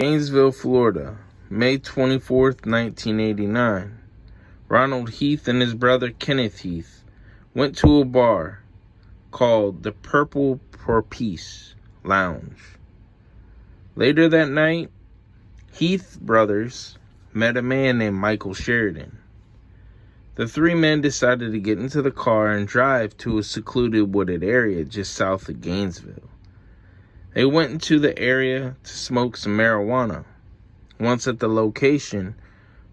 Gainesville, Florida, May 24th, 1989. Ronald Heath and his brother Kenneth Heath went to a bar called the Purple Porpoise Lounge. Later that night, Heath brothers met a man named Michael Sheridan. The three men decided to get into the car and drive to a secluded wooded area just south of Gainesville. They went into the area to smoke some marijuana. Once at the location,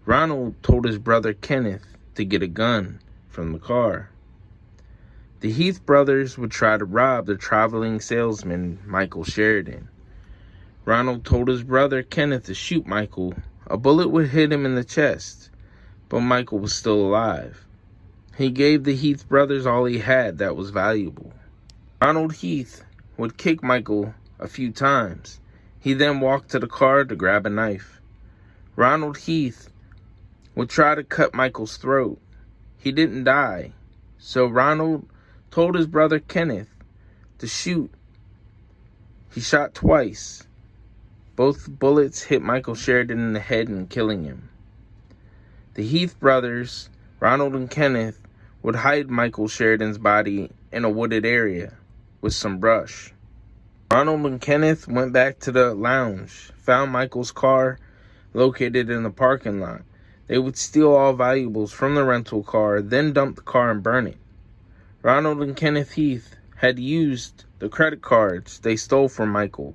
Ronald told his brother Kenneth to get a gun from the car. The Heath brothers would try to rob the traveling salesman, Michael Sheridan. Ronald told his brother Kenneth to shoot Michael. A bullet would hit him in the chest, but Michael was still alive. He gave the Heath brothers all he had that was valuable. Ronald Heath would kick Michael a few times. He then walked to the car to grab a knife. Ronald Heath would try to cut Michael's throat. He didn't die, so Ronald told his brother Kenneth to shoot. He shot twice. Both bullets hit Michael Sheridan in the head and killing him. The Heath brothers, Ronald and Kenneth, would hide Michael Sheridan's body in a wooded area with some brush. Ronald and Kenneth went back to the lounge, found Michael's car located in the parking lot. They would steal all valuables from the rental car, then dump the car and burn it. Ronald and Kenneth Heath had used the credit cards they stole from Michael.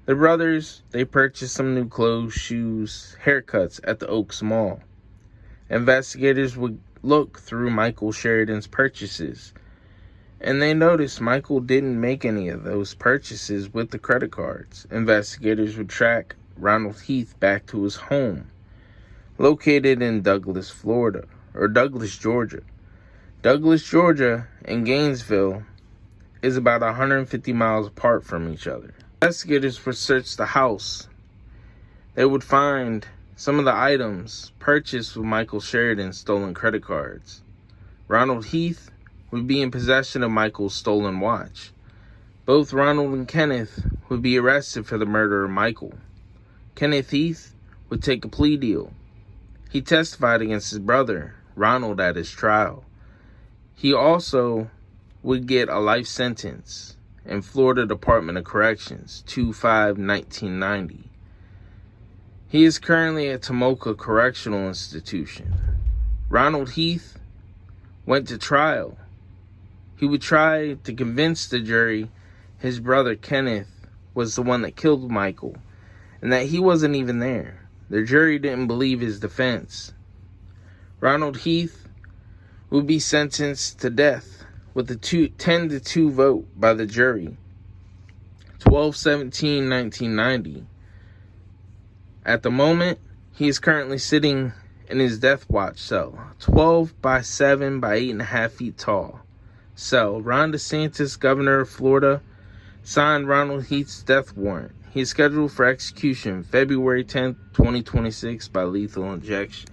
The brothers, they purchased some new clothes, shoes, haircuts at the Oaks Mall. Investigators would look through Michael Sheridan's purchases, and they noticed Michael didn't make any of those purchases with the credit cards. Investigators would track Ronald Heath back to his home, located in Douglas, Georgia. Douglas, Georgia and Gainesville is about 150 miles apart from each other. Investigators would search the house. They would find some of the items purchased with Michael Sheridan's stolen credit cards. Ronald Heath would be in possession of Michael's stolen watch. Both Ronald and Kenneth would be arrested for the murder of Michael. Kenneth Heath would take a plea deal. He testified against his brother, Ronald, at his trial. He also would get a life sentence in Florida Department of Corrections, 2/5/1990. He is currently at Tomoka Correctional Institution. Ronald Heath went to trial. He would try to convince the jury his brother Kenneth was the one that killed Michael and that he wasn't even there. The jury didn't believe his defense. Ronald Heath would be sentenced to death with a 10-2 vote by the jury, 12/17/1990. At the moment, he is currently sitting in his death watch cell, 12 by 7 by 8.5 feet tall cell. Ron DeSantis, governor of Florida, signed Ronald Heath's death warrant. He is scheduled for execution February 10, 2026 by lethal injection.